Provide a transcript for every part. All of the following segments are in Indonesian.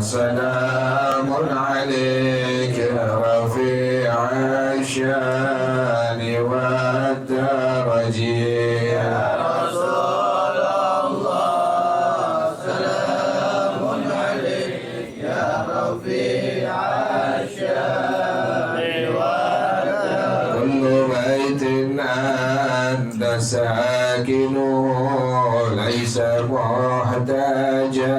سلام عليك رفيع الشان والدرج يا رسول الله سلام عليك يا رفيع الشان والدرج كل بيت أنت ساكنه ليس محتاجا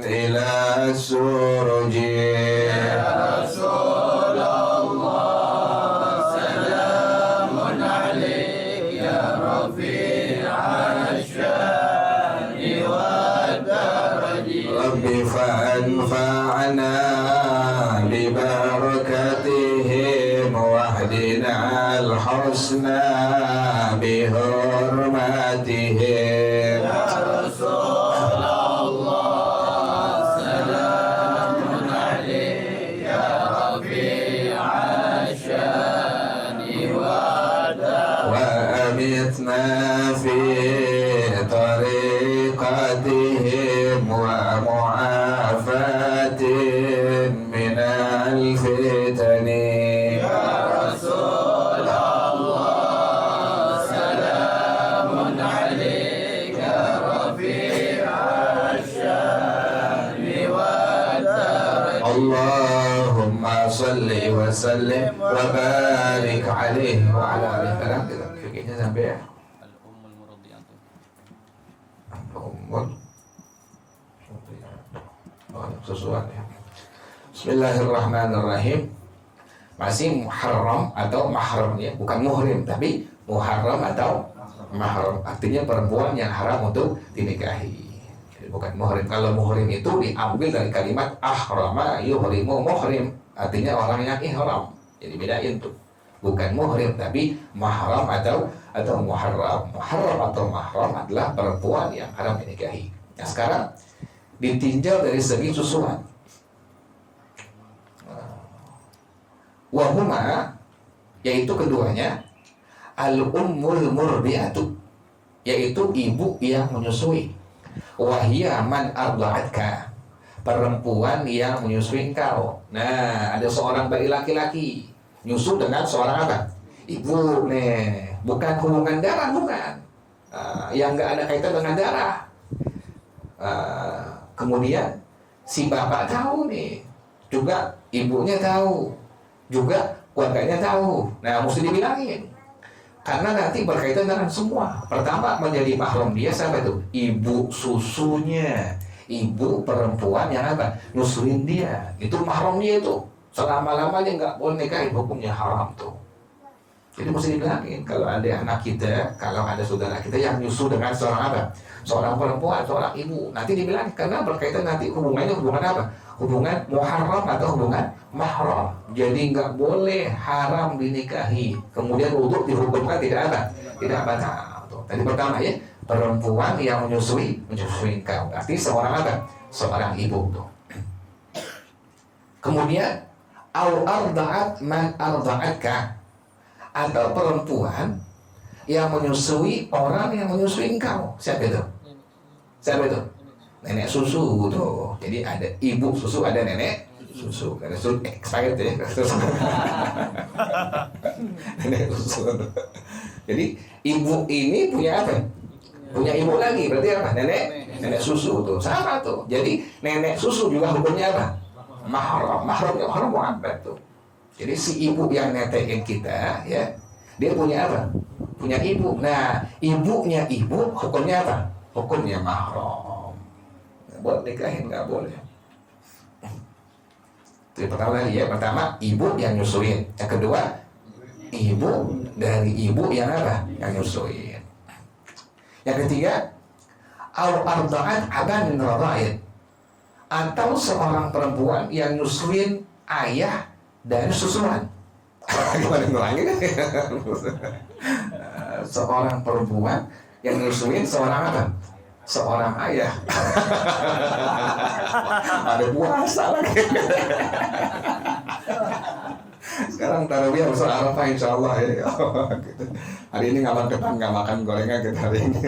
إلى السرج يا رسول الله سلام عليك يا رفيع الشان والدرج رب فانفعنا ببركتهم واهدنا الحسنى بحرمتهم يا رسول الله سلام عليك يا رفيع الشان والدرج وأمتنا في طريقتهم ومعافاة من الفتن يا رسول الله سلام عليك يا رفيع الشان والدرج اللهم صل وسلم وبارك عليه وعلى آله وسلم كده fikirnya sampai ya Al-Ummul Muradiyyah. sesuatu ya. Bismillahirrahmanirrahim. Masih muharram atau mahram ya, bukan muhrim tapi muharram atau mahram, artinya perempuan yang haram untuk dinikahi. Jadi bukan muhrim. Kalau muhrim itu diambil dari kalimat ahrama yuhrimu muhrim, artinya orang yang ihram. Jadi bedain tuh. Bukan muhrim tapi mahram atau muharram. Muharram atau mahram adalah perempuan yang haram dinikahi. Nah, sekarang ditinjau dari segi susuan. Wahuma, yaitu keduanya al-ummul murdi'atu, yaitu ibu yang menyusui. Wahia man arda'atka, perempuan yang menyusui engkau. Nah, ada seorang bayi laki-laki nyusu dengan seorang apa? Ibu nih, bukan hubungan darah, bukan. Yang nggak ada kaitan dengan darah. Kemudian si bapak tahu nih, juga ibunya tahu, juga keluarganya tahu. Nah, mesti dibilangin, karena nanti berkaitan dengan semua. Pertama, menjadi mahram dia siapa itu? Ibu susunya, ibu perempuan yang apa? Nyusuin dia, itu mahram dia itu. Selama-lamanya nggak boleh nikahin, hukumnya haram tuh. Jadi mesti dibilangin, kalau ada anak kita, kalau ada saudara kita yang nyusu dengan seorang apa? Seorang perempuan, seorang ibu, nanti dibilangin, karena berkaitan nanti hubungannya hubungan apa? Hubungan muharram atau hubungan mahram. Jadi nggak boleh haram dinikahi. Kemudian wudhu dihukumkan tidak apa? Tidak batal. Tadi pertama ya, perempuan yang menyusui kau. Berarti seorang apa? Seorang ibu tuh. Kemudian au arda'at man arda'atka, atau perempuan yang menyusui orang yang menyusui engkau. Siapa itu? Siapa itu? Nenek susu tuh. Jadi ada ibu susu, ada nenek susu. Nenek susu expired ya. Nenek susu. Jadi ibu ini punya apa? Punya ibu lagi, berarti apa? Nenek susu tuh. Sama tuh. Jadi nenek susu juga hukumnya apa? Mahram. Mahramnya mahram mu'abbad tuh. Jadi si ibu yang netekin kita ya, dia punya apa? Punya ibu. Nah, ibunya ibu hukumnya apa? Hukumnya mahram. Buat nikahin nggak boleh. Itu pertama lagi ya. Pertama, ibu yang nyusuin. Yang kedua, ibu dari ibu yang apa? Yang nyusuin. Yang ketiga, au arda'at aban min radha'in, atau seorang perempuan yang nyusuin ayah dari susuan. Gimana ngulangin? Seorang perempuan yang nyusuin seorang apa? Seorang ayah. Ada puasa lagi. Sekarang tarawih harus Arafah insyaallah ya. Hari ini nggak makan ketan, nggak makan gorengan kita hari ini.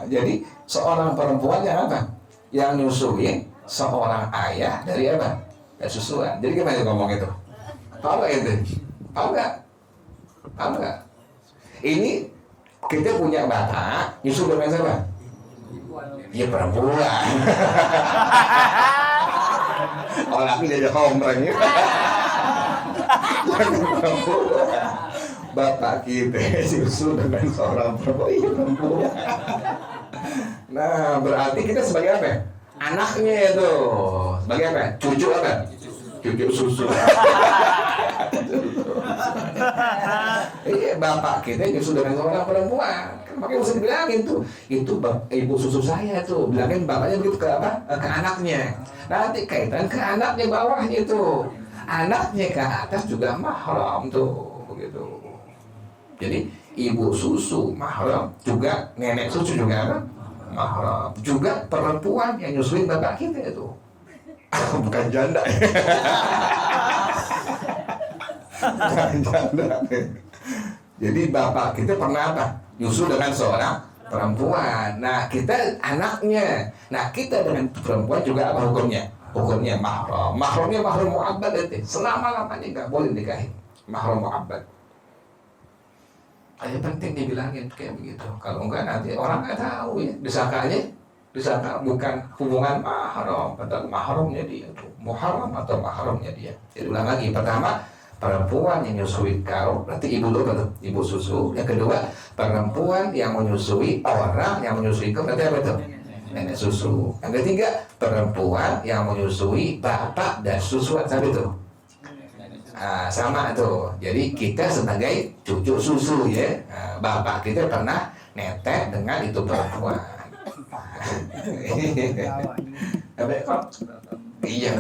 Jadi seorang perempuan yang apa? Yang nyusuin seorang ayah dari apa? Dari susuan. Jadi gimana ngomong itu? Tahu nggak itu? Tahu nggak? Tahu nggak? Ini kita punya bapak nyusul dengan siapa? Ya perempuan. Orang aku jadi komreng ya. Bapak kita nyusul dengan seorang perempuan. Iya perempuan. Nah berarti kita sebagai apa? Anaknya itu. Sebagai apa? Cucu apa? Cucu susu. Iya, bapak kita nyusul dengan seorang perempuan. Makanya mesti dibilangin tuh, itu ibu susu saya tuh. Bilangin bapaknya begitu ke apa? Ke anaknya. Nanti kaitan ke anaknya bawahnya tuh. Anaknya ke atas juga mahram tuh, begitu. Jadi ibu susu mahram, juga nenek susu juga apa? Mahram. Juga perempuan yang nyusuin bapak kita itu. Bukan janda. Bukan janda. Jadi bapak kita pernah apa? Nyusul dengan seorang perempuan. Nah kita anaknya. Nah kita dengan perempuan juga apa hukumnya? Hukumnya mahram. Mahramnya mahram mu'abbad itu. Selama-lamanya nggak boleh nikahin. Mahram mu'abbad. Kayak penting dibilangin kayak begitu. Kalau enggak nanti orang nggak tahu ya. Disangka bukan hubungan mahram, padahal mahramnya dia tuh muharram atau mahramnya dia. Jadi ulang lagi, pertama perempuan yang menyusui kau, berarti ibu dulu betul, ibu susu. Yang kedua perempuan yang menyusui orang yang menyusui kau, berarti apa itu? Nenek susu. Yang ketiga perempuan yang menyusui bapak dan susuan, sampai itu. Sama tuh. Jadi kita sebagai cucu susu ya, bapak kita pernah netek dengan itu perempuan. Apa kok? Iya.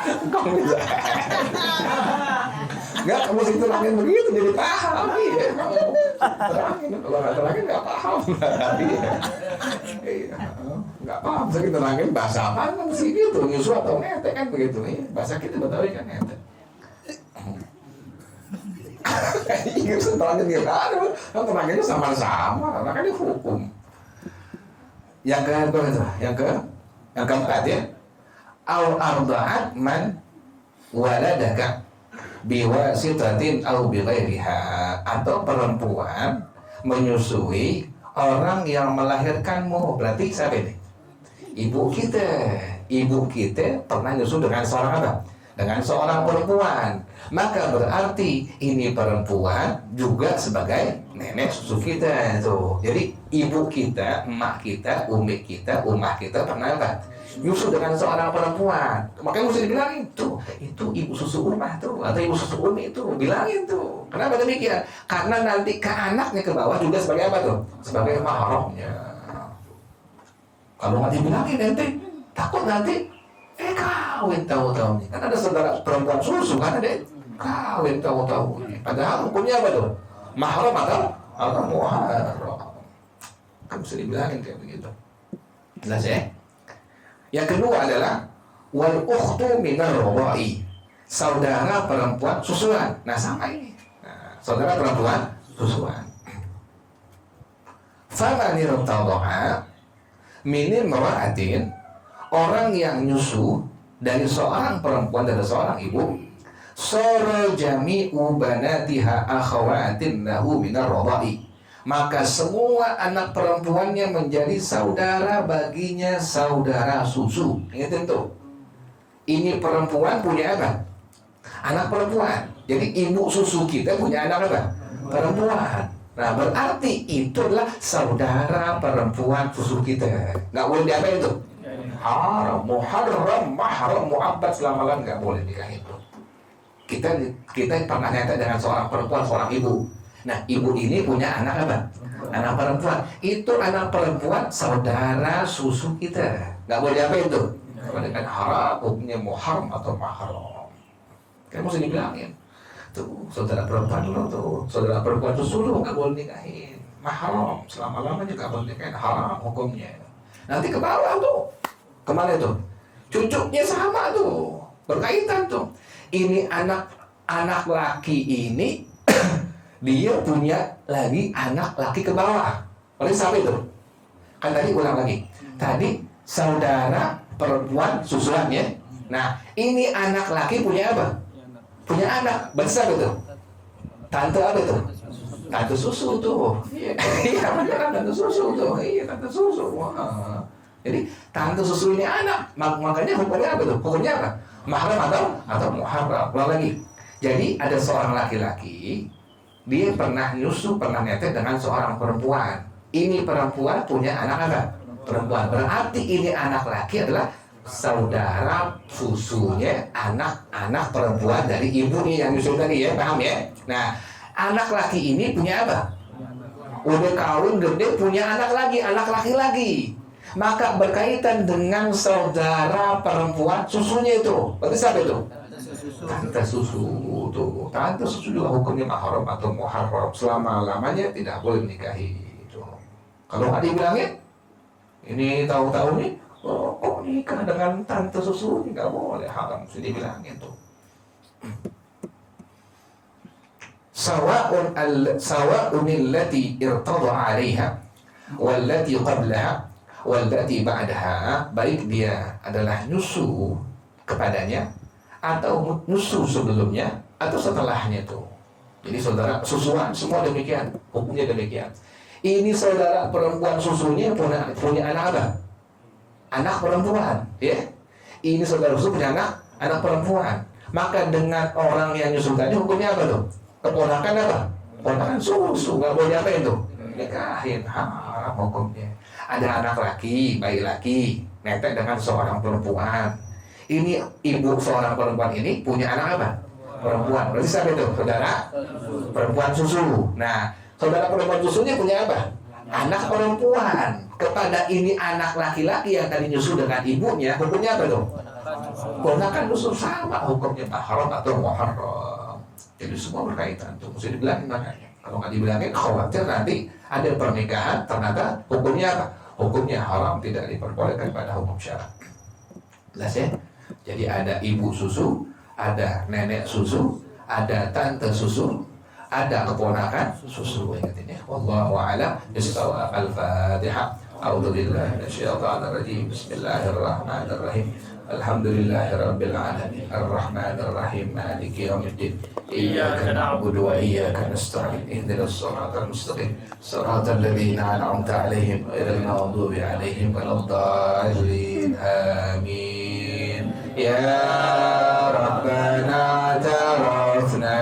Kok bisa? Enggak, kamu situ terangin begitu jadi paham. Iya. Terangin, kalau nggak terangin nggak paham. Iya. Nggak paham, saya terangin bahasa apa kan sih gitu, nyusu atau netek kan begitu. Bahasa kita Betawi kan netek. Iya, terangin gimana? Kan teranginnya sama-sama, karena kan ini hukum. Yang keempat ya, au arda'at man waladaka biwasitatin au bighairiha, atau perempuan menyusui orang yang melahirkanmu. Berarti siapa ini? Ibu kita pernah nyusu dengan seorang apa? Dengan seorang perempuan. Maka berarti ini perempuan juga sebagai nenek susu kita tuh. Jadi ibu kita, emak kita, umi kita, umah kita pernah apa? Nyusu dengan seorang perempuan. Makanya mesti dibilangin tuh, itu ibu susu umah tuh atau ibu susu umi itu, bilangin tuh. Kenapa demikian? Karena nanti ke anaknya ke bawah juga sebagai apa tuh? Sebagai mahramnya. Kalau nggak dibilangin nanti takut nanti kawin tahu-tahu. Kan ada saudara perempuan susu kan ada kawin tahu-tahu. Padahal hukumnya apa tuh? Mahram atau muharram. Kan bisa dibilangin kayak begitu. Jelas ya? Yang kedua adalah wal ukhtu minar radha'i, saudara perempuan susuan. Nah sama ini. Nah, saudara perempuan susuan. Faman irtada'a min imra'atin, orang yang nyusu dari seorang perempuan, dari seorang ibu, sara jami'u banatiha akhawatin lahu minar radha'i, maka semua anak perempuannya menjadi saudara baginya, saudara susu. Ingat itu. Ini perempuan punya apa? Anak perempuan. Jadi ibu susu kita punya anak apa? Perempuan. Nah berarti itu adalah saudara perempuan susu kita. Nggak boleh diapain itu? Haram, muharram, mahram, mu'abbad, selama-lamanya nggak boleh nikah itu. Kita pernah nyata dengan seorang perempuan, seorang ibu. Nah ibu ini punya anak apa? Anak perempuan. Itu anak perempuan saudara susu kita. Nggak boleh diapain itu? Kalau dengan haram, hukumnya muharram atau mahram. Kan mesti dibilangin. Tuh, saudara perempuan dulu tuh, saudara perempuan susu dulu nggak boleh nikahin. Mahram, selama-lamanya nggak boleh nikahin, haram hukumnya. Nanti ke bawah tuh, kemana tuh? Cucunya sama tuh, berkaitan tuh. Ini anak laki ini, dia punya lagi anak laki ke bawah. Oleh siapa itu? Kan tadi ulang lagi. Tadi saudara perempuan susuan ya. Nah, ini anak laki punya apa? Punya anak. Besar itu. Tante apa itu? Tante susu tuh. Iya, beneran tante susu tuh. Iya, tante susu. Wah. Jadi tante susu ini anak. Makanya hukumnya apa tuh? Hukumnya apa? Mahram atau muharram. Ulang lagi. Jadi ada seorang laki-laki, dia pernah nyusu, pernah netes dengan seorang perempuan. Ini perempuan punya anak apa? Perempuan. Berarti ini anak laki adalah saudara susunya anak-anak perempuan dari ibunya yang nyusul tadi ya, paham ya? Nah, anak laki ini punya apa? Udah kawin gede punya anak laki lagi. Maka berkaitan dengan saudara perempuan susunya itu. Berarti siapa itu? Tante susu tuh. Tante susu juga hukumnya mahram atau muharram. Selama-lamanya tidak boleh menikahi itu. Kalau nggak dibilangin, ini tahu-tahu nih, kok nikah dengan tante susu nggak boleh, haram, mesti dibilangin tuh. Sawa'un allati irtada 'alaiha wallati qablaha wallati ba'daha, baik dia adalah nyusu kepadanya atau nyusu sebelumnya atau setelahnya tuh. Jadi saudara susuan semua demikian, hukumnya demikian. Ini saudara perempuan susunya punya anak apa? Anak perempuan, ya. Ini saudara susu punya anak perempuan. Maka dengan orang yang nyusu tadi hukumnya apa tuh? Keponakan apa? Keponakan susu, nggak boleh apa itu? Nikahin, haram hukumnya. Ada anak laki, bayi laki, netek dengan seorang perempuan. Ini ibu seorang perempuan ini punya anak apa? Perempuan. Berarti siapa itu? Saudara perempuan susu. Nah, saudara perempuan susunya punya apa? Anak perempuan. Kepada ini anak laki-laki yang tadi nyusu dengan ibunya, hukumnya apa tuh? Ponakan susu, sama hukumnya mahram atau muharram. Jadi semua berkaitan tuh, mesti dibilangin makanya. Kalau nggak dibilangin, khawatir nanti ada pernikahan ternyata hukumnya apa? Hukumnya haram, tidak diperbolehkan pada hukum syara. Jelas ya? Jadi ada ibu susu, ada nenek susu, ada tante susu, ada keponakan susu. Ingat ini. Wallahu a'lam bishawab. Al-Fatihah. A'udzu billahi minasyaitonir rajim. Bismillahirrahmanirrahim. Alhamdulillahirabbil alamin. Arrahmanir rahim. Maliki yaumiddin. Iyyaka na'budu wa iyyaka nasta'in. Ihdinas siratal mustaqim. Siratal ladzina an'amta 'alaihim ghairil maghdubi 'alaihim waladdallin. Amin. Ya Rabbana tarafna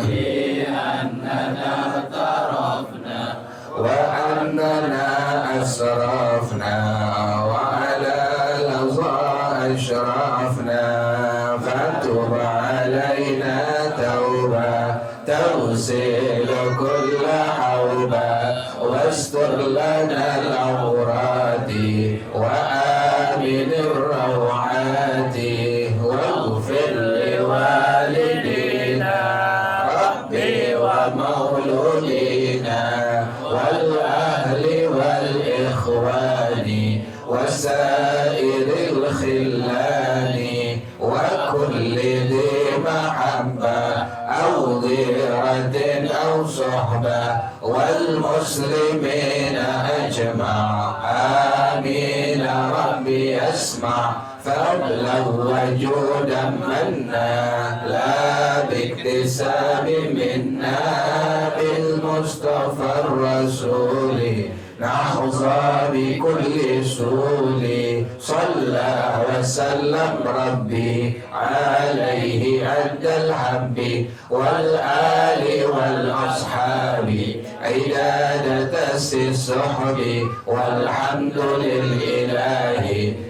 bi annana tarafna wa annana asrafna wa ala laza ashrafna fatub alaina tauba tawsil kull hawba wastur lana al-awrati wa amin ar-rawati waghfir liwalidina rabbi wa mauludina wal ahli wal ikhwani wasairil khillani wa kulli dhi mahabba aw dhiratin aw suhba wal muslimina ajma' amin rabbi asma' فضلا وجودا منا لا باكتساب منا بالمصطفى الرسول نحظى بكل سول صلى وسلم ربي عليه عد الحب والآل والأصحاب عداد الصحب والحمد لله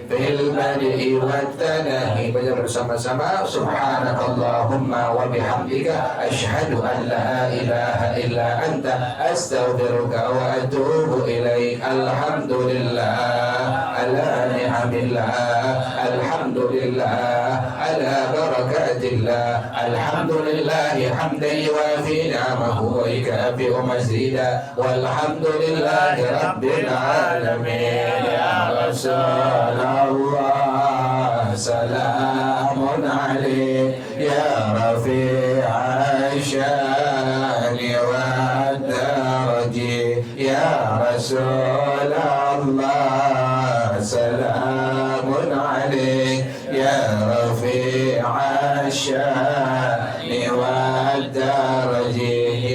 في البدء والتنهي. Baca bersama-sama. Subhanakallahumma wa bihamdika asyhadu an la ilaha illa anta astaghfiruka wa atubu ilaik. Alhamdulillah ala ni'amillah, alhamdulillah ala barakatillah, alhamdulillah hamdan yuwafi ni'amahu wa yukafi'u mazida, walhamdulillah rabbil alamin. Ya Rasulullah salamun alayk ya rafi'a syani wa daraji ya Rasulullah سلام عليك يا رفيع الشان والدرج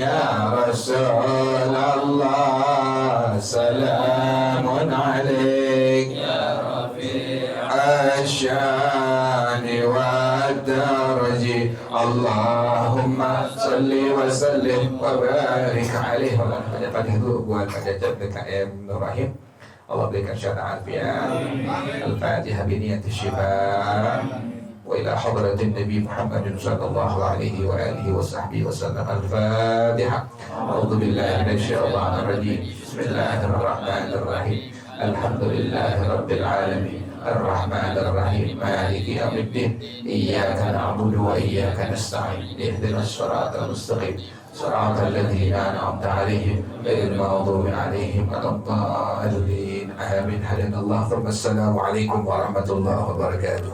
يا رسول الله سلام عليك يا رفيع الشان والدرج اللهم صل وسلم وبارك عليه. Pada itu buat pajak PKM Nur Rahim, Allah berikan syafaat afiat. Al-Fatihah biniyati syifa wa ila hadratin Nabi Muhammad sallallahu alaihi wa alihi wa sahbihi wa sallam. Al-Fatihah. A'udzu billahi minasyaitonir rajim. Bismillahirrahmanirrahim. Alhamdulillahi rabbil alamin. الرحمن الرحيم مالك يوم الدين إياك نعبد وإياك نستعين اهدنا الصراط المستقيم صراط الذين أنعمت عليهم غير المغضوب عليهم ولا الضالين آمين. هدنا الله. ثم السلام عليكم ورحمة الله وبركاته.